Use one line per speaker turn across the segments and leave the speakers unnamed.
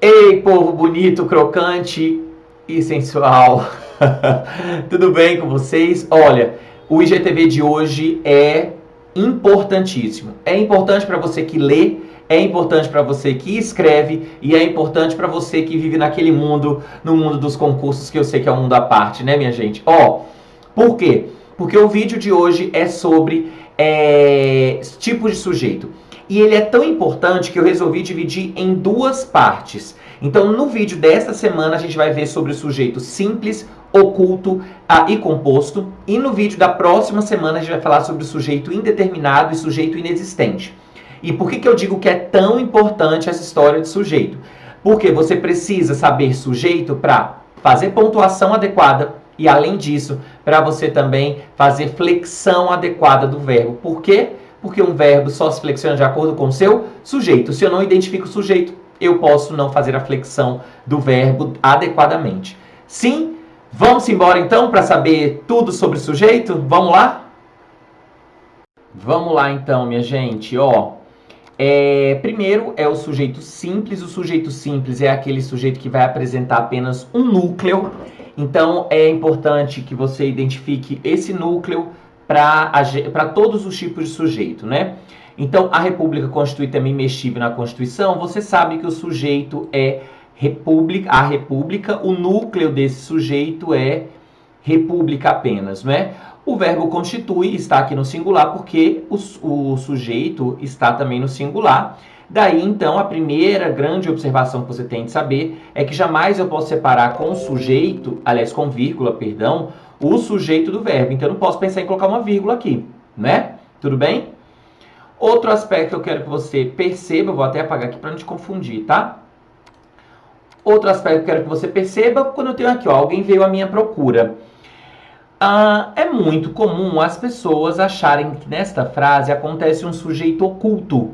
Ei, povo bonito, crocante e sensual. Tudo bem com vocês? Olha, o IGTV de hoje é importantíssimo. É importante para você que lê, é importante para você que escreve e é importante para você que vive naquele mundo, no mundo dos concursos, que eu sei que é um mundo à parte, né, minha gente? Por quê? Porque o vídeo de hoje é sobre tipos de sujeito. E ele é tão importante que eu resolvi dividir em duas partes. Então, no vídeo desta semana, a gente vai ver sobre o sujeito simples, oculto e composto. E no vídeo da próxima semana, a gente vai falar sobre o sujeito indeterminado e sujeito inexistente. E por que eu digo que é tão importante essa história de sujeito? Porque você precisa saber sujeito para fazer pontuação adequada e, além disso, para você também fazer flexão adequada do verbo. Por quê? Porque um verbo só se flexiona de acordo com o seu sujeito. Se eu não identifico o sujeito, eu posso não fazer a flexão do verbo adequadamente. Sim? Vamos embora então para saber tudo sobre o sujeito? Vamos lá? Vamos lá então, minha gente. Primeiro é o sujeito simples. O sujeito simples é aquele sujeito que vai apresentar apenas um núcleo. Então é importante que você identifique esse núcleo para todos os tipos de sujeito, né? Então, a República constitui também imextível na Constituição. Você sabe que o sujeito é a República, o núcleo desse sujeito é República apenas, não é? O verbo constitui está aqui no singular porque o sujeito está também no singular. Daí, então, a primeira grande observação que você tem de saber é que jamais eu posso separar com sujeito, aliás, com vírgula, perdão, o sujeito do verbo. Então, eu não posso pensar em colocar uma vírgula aqui, né? Tudo bem? Outro aspecto que eu quero que você perceba, eu vou até apagar aqui para não te confundir, tá? Outro aspecto que eu quero que você perceba, quando eu tenho aqui, alguém veio à minha procura. É muito comum as pessoas acharem que nesta frase acontece um sujeito oculto,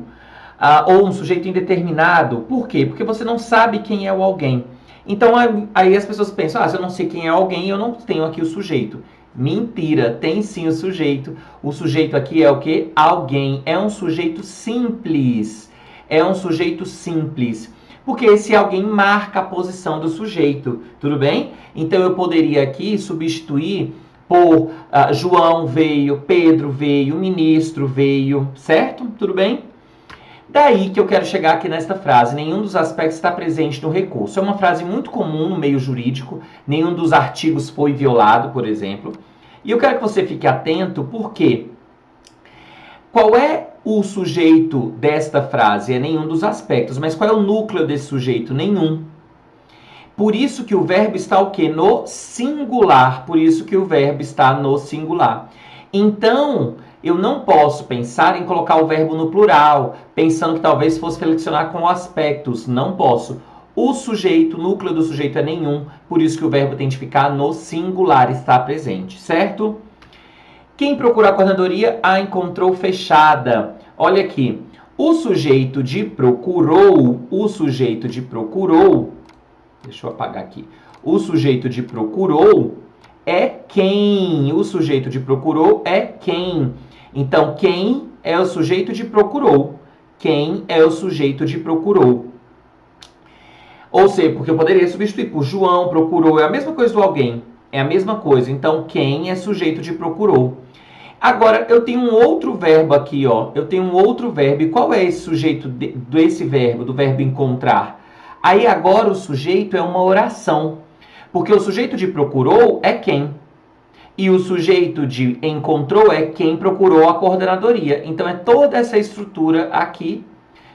ou um sujeito indeterminado. Por quê? Porque você não sabe quem é o alguém. Então, aí as pessoas pensam, se eu não sei quem é alguém, eu não tenho aqui o sujeito. Mentira, tem sim o sujeito. O sujeito aqui é o quê? Alguém. É um sujeito simples. É um sujeito simples. Porque esse alguém marca a posição do sujeito. Tudo bem? Então, eu poderia aqui substituir por João veio, Pedro veio, ministro veio, certo? Tudo bem? Daí que eu quero chegar aqui nesta frase, nenhum dos aspectos está presente no recurso. É uma frase muito comum no meio jurídico, nenhum dos artigos foi violado, por exemplo. E eu quero que você fique atento, porque qual é o sujeito desta frase? É nenhum dos aspectos, mas qual é o núcleo desse sujeito? Nenhum. Por isso que o verbo está o quê? No singular. Por isso que o verbo está no singular. Então, eu não posso pensar em colocar o verbo no plural, pensando que talvez fosse flexionar com aspectos. Não posso. O sujeito, o núcleo do sujeito é nenhum, por isso que o verbo tem de ficar no singular, está presente, certo? Quem procurou a coordenadoria a encontrou fechada. Olha aqui, o sujeito de procurou, deixa eu apagar aqui. O sujeito de procurou é quem? O sujeito de procurou é quem? Então, quem é o sujeito de procurou? Quem é o sujeito de procurou? Ou seja, porque eu poderia substituir por João, procurou, é a mesma coisa do alguém. É a mesma coisa. Então, quem é sujeito de procurou? Agora, eu tenho um outro verbo aqui, ó. Eu tenho um outro verbo. E qual é esse sujeito desse verbo, do verbo encontrar? Aí agora o sujeito é uma oração, porque o sujeito de procurou é quem, e o sujeito de encontrou é quem procurou a coordenadoria. Então é toda essa estrutura aqui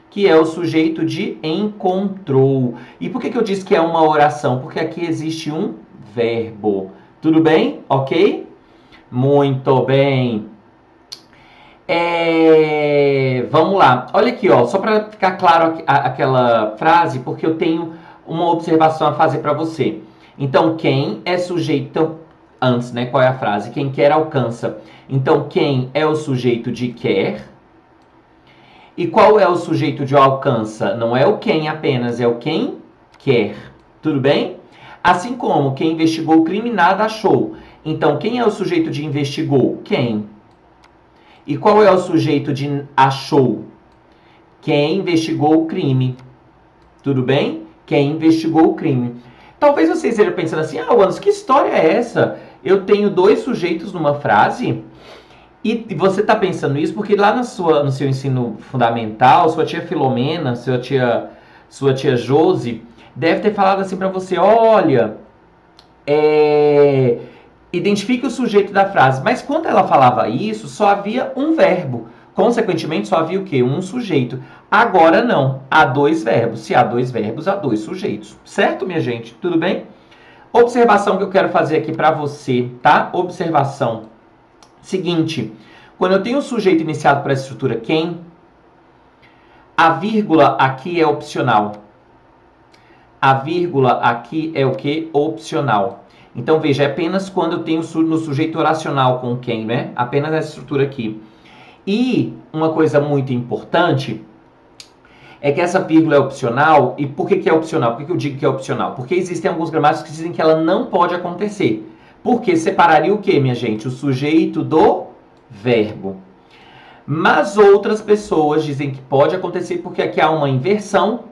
que é o sujeito de encontrou. E por que eu disse que é uma oração? Porque aqui existe um verbo. Tudo bem? Ok? Muito bem. Vamos lá. Olha aqui, ó, só para ficar claro aquela frase, porque eu tenho uma observação a fazer para você. Então, quem é sujeito antes, né? Qual é a frase? Quem quer alcança. Então, quem é o sujeito de quer? E qual é o sujeito de alcança? Não é o quem apenas, é o quem quer. Tudo bem? Assim como quem investigou o crime nada achou. Então, quem é o sujeito de investigou? Quem? E qual é o sujeito de achou? Quem investigou o crime. Tudo bem? quem investigou o crime. Talvez você esteja pensando assim, Wallace, que história é essa? Eu tenho dois sujeitos numa frase? E você está pensando isso porque lá no seu ensino fundamental, sua tia Filomena, sua tia Josi, deve ter falado assim para você, olha, identifique o sujeito da frase. Mas quando ela falava isso, só havia um verbo. Consequentemente, só havia o quê? Um sujeito. Agora não. Há dois verbos. Se há dois verbos, há dois sujeitos. Certo, minha gente? Tudo bem? Observação que eu quero fazer aqui para você, tá? Observação. Seguinte, quando eu tenho o sujeito iniciado para a estrutura quem, a vírgula aqui é opcional. A vírgula aqui é o que? Opcional. Então, veja, é apenas quando eu tenho no sujeito oracional com quem, né? Apenas essa estrutura aqui. E uma coisa muito importante é que essa vírgula é opcional. E por que é opcional? Por que eu digo que é opcional? Porque existem alguns gramáticos que dizem que ela não pode acontecer. Porque separaria o que, minha gente? O sujeito do verbo. Mas outras pessoas dizem que pode acontecer porque aqui há uma inversão.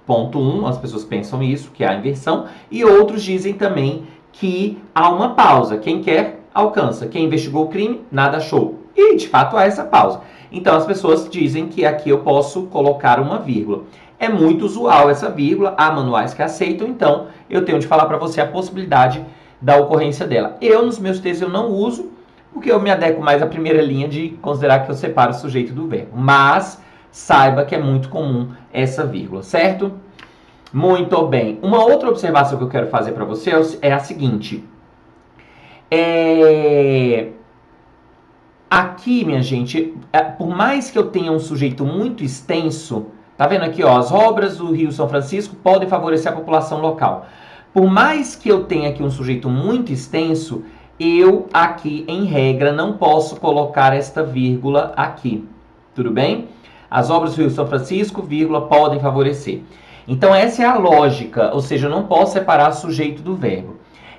Ponto 1, as pessoas pensam isso, que há inversão. E outros dizem também que há uma pausa. Quem quer, alcança. Quem investigou o crime, nada achou. E, de fato, há essa pausa. Então, as pessoas dizem que aqui eu posso colocar uma vírgula. É muito usual essa vírgula, há manuais que aceitam, então eu tenho de falar para você a possibilidade da ocorrência dela. Eu, nos meus textos, eu não uso, porque eu me adequo mais à primeira linha de considerar que eu separo o sujeito do verbo. Mas saiba que é muito comum essa vírgula, certo? Muito bem. Uma outra observação que eu quero fazer para você é a seguinte. Aqui, minha gente, por mais que eu tenha um sujeito muito extenso, tá vendo aqui, ó, as obras do Rio São Francisco podem favorecer a população local. Por mais que eu tenha aqui um sujeito muito extenso, eu aqui, em regra, não posso colocar esta vírgula aqui. Tudo bem? As obras do Rio São Francisco, vírgula, podem favorecer. Então, essa é a lógica, ou seja, eu não posso separar sujeito do verbo.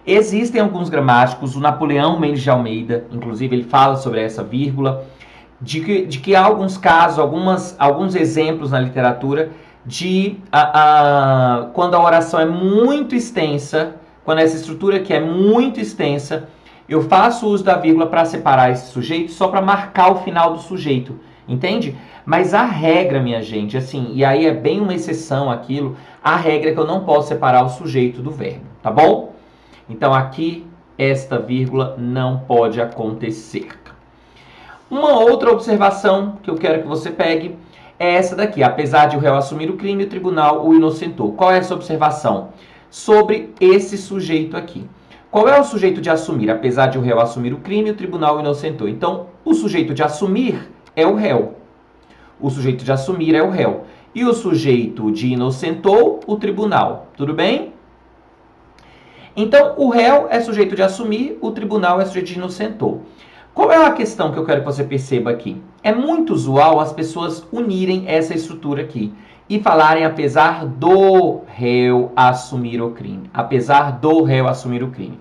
Existem alguns gramáticos, o Napoleão Mendes de Almeida, inclusive, ele fala sobre essa vírgula, de que há alguns casos, alguns exemplos na literatura de quando a oração é muito extensa, quando essa estrutura aqui é muito extensa, eu faço uso da vírgula para separar esse sujeito, só para marcar o final do sujeito, entende? Mas a regra, minha gente, assim, e aí é bem uma exceção aquilo, a regra é que eu não posso separar o sujeito do verbo, tá bom? Então aqui, esta vírgula não pode acontecer. Uma outra observação que eu quero que você pegue é essa daqui. Apesar de o réu assumir o crime, o tribunal o inocentou. Qual é essa observação? Sobre esse sujeito aqui. Qual é o sujeito de assumir? Apesar de o réu assumir o crime, o tribunal o inocentou. Então, o sujeito de assumir é o réu. O sujeito de assumir é o réu. E o sujeito de inocentou, o tribunal. Tudo bem? Então, o réu é sujeito de assumir, o tribunal é sujeito de inocentou. Qual é a questão que eu quero que você perceba aqui? É muito usual as pessoas unirem essa estrutura aqui e falarem apesar do réu assumir o crime. Apesar do réu assumir o crime.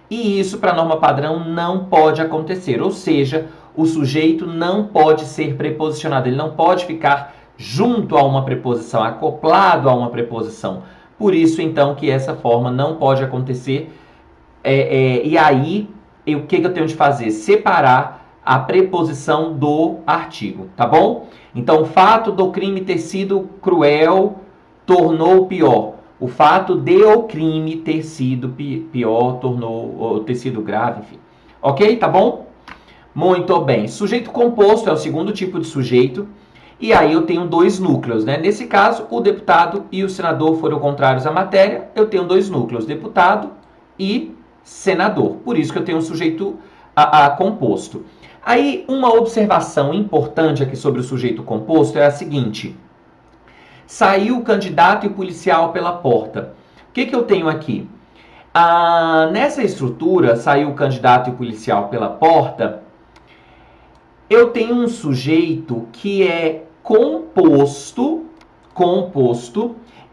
E isso, para a norma padrão, não pode acontecer. Ou seja, o sujeito não pode ser preposicionado. Ele não pode ficar junto a uma preposição, acoplado a uma preposição. Por isso, então, que essa forma não pode acontecer. E aí, o que eu tenho de fazer? Separar a preposição do artigo, tá bom? Então, o fato do crime ter sido cruel tornou pior. O fato de o crime ter sido pior tornou, ou ter sido grave, enfim. Ok? Tá bom? Muito bem. Sujeito composto é o segundo tipo de sujeito. E aí eu tenho dois núcleos, né? Nesse caso, o deputado e o senador foram contrários à matéria. Eu tenho dois núcleos, deputado e senador. Por isso que eu tenho um sujeito composto. Aí, uma observação importante aqui sobre o sujeito composto é a seguinte. Saiu o candidato e o policial pela porta. O que eu tenho aqui? Nessa estrutura, saiu o candidato e o policial pela porta, eu tenho um sujeito que é composto,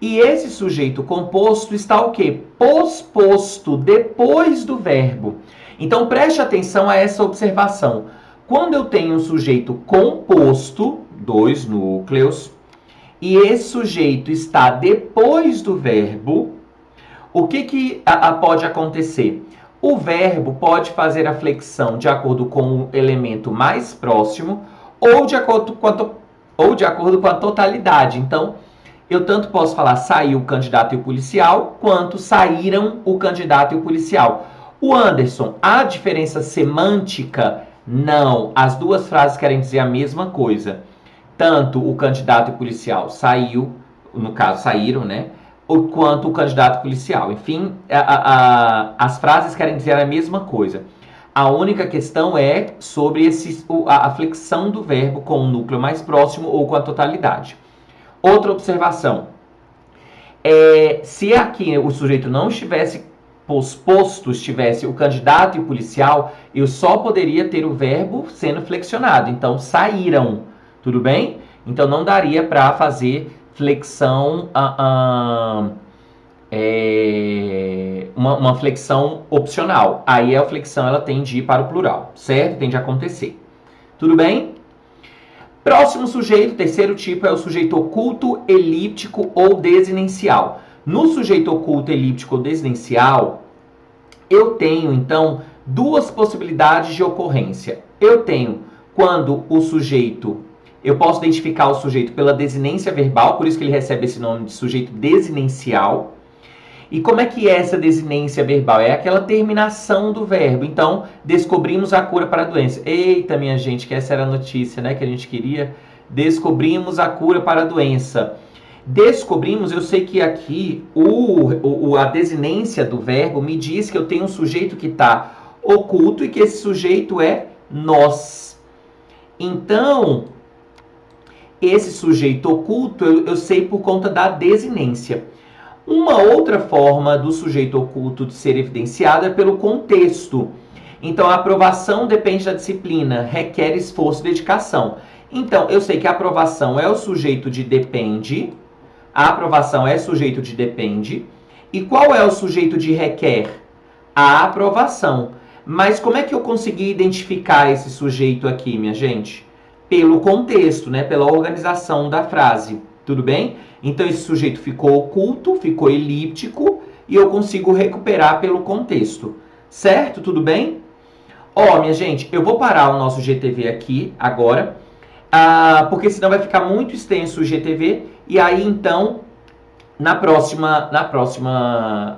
e esse sujeito composto está o quê? Posposto depois do verbo. Então, preste atenção a essa observação. Quando eu tenho um sujeito composto, dois núcleos, e esse sujeito está depois do verbo, o que pode acontecer? O verbo pode fazer a flexão de acordo com o elemento mais próximo ou de acordo com a totalidade. Então, eu tanto posso falar saiu o candidato e o policial, quanto saíram o candidato e o policial. O Anderson, a diferença semântica? Não. As duas frases querem dizer a mesma coisa. Tanto o candidato e o policial saiu, no caso saíram, né? Quanto o candidato policial. Enfim, as frases querem dizer a mesma coisa. A única questão é sobre a flexão do verbo com o núcleo mais próximo ou com a totalidade. Outra observação. Se aqui o sujeito não estivesse posposto, estivesse o candidato e o policial, eu só poderia ter o verbo sendo flexionado. Então, saíram. Tudo bem? Então, não daria para fazer flexão, uma flexão opcional. Aí a flexão ela tende a ir para o plural, certo? Tende a acontecer. Tudo bem? Próximo sujeito, terceiro tipo, é o sujeito oculto, elíptico ou desinencial. No sujeito oculto, elíptico ou desinencial, eu tenho, então, duas possibilidades de ocorrência. Eu tenho quando o sujeito... Eu posso identificar o sujeito pela desinência verbal, por isso que ele recebe esse nome de sujeito desinencial. E como é que é essa desinência verbal? É aquela terminação do verbo. Então, descobrimos a cura para a doença. Eita, minha gente, que essa era a notícia, né, que a gente queria. Descobrimos a cura para a doença. Descobrimos, eu sei que aqui a desinência do verbo me diz que eu tenho um sujeito que está oculto e que esse sujeito é nós. Então, esse sujeito oculto eu sei por conta da desinência. Uma outra forma do sujeito oculto de ser evidenciado é pelo contexto. Então, a aprovação depende da disciplina, requer esforço e dedicação. Então, eu sei que a aprovação é o sujeito de depende. A aprovação é sujeito de depende. E qual é o sujeito de requer? A aprovação. Mas como é que eu consegui identificar esse sujeito aqui, minha gente? Pelo contexto, né? Pela organização da frase. Tudo bem? Então, esse sujeito ficou oculto, ficou elíptico, e eu consigo recuperar pelo contexto. Certo? Tudo bem? Ó, minha gente, eu vou parar o nosso GTV aqui agora, porque senão vai ficar muito extenso o GTV, e aí, então, na próxima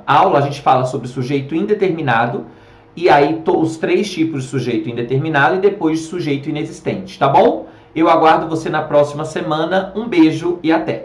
aula, a gente fala sobre sujeito indeterminado, e aí os três tipos de sujeito indeterminado e depois de sujeito inexistente, tá bom? Eu aguardo você na próxima semana. Um beijo e até!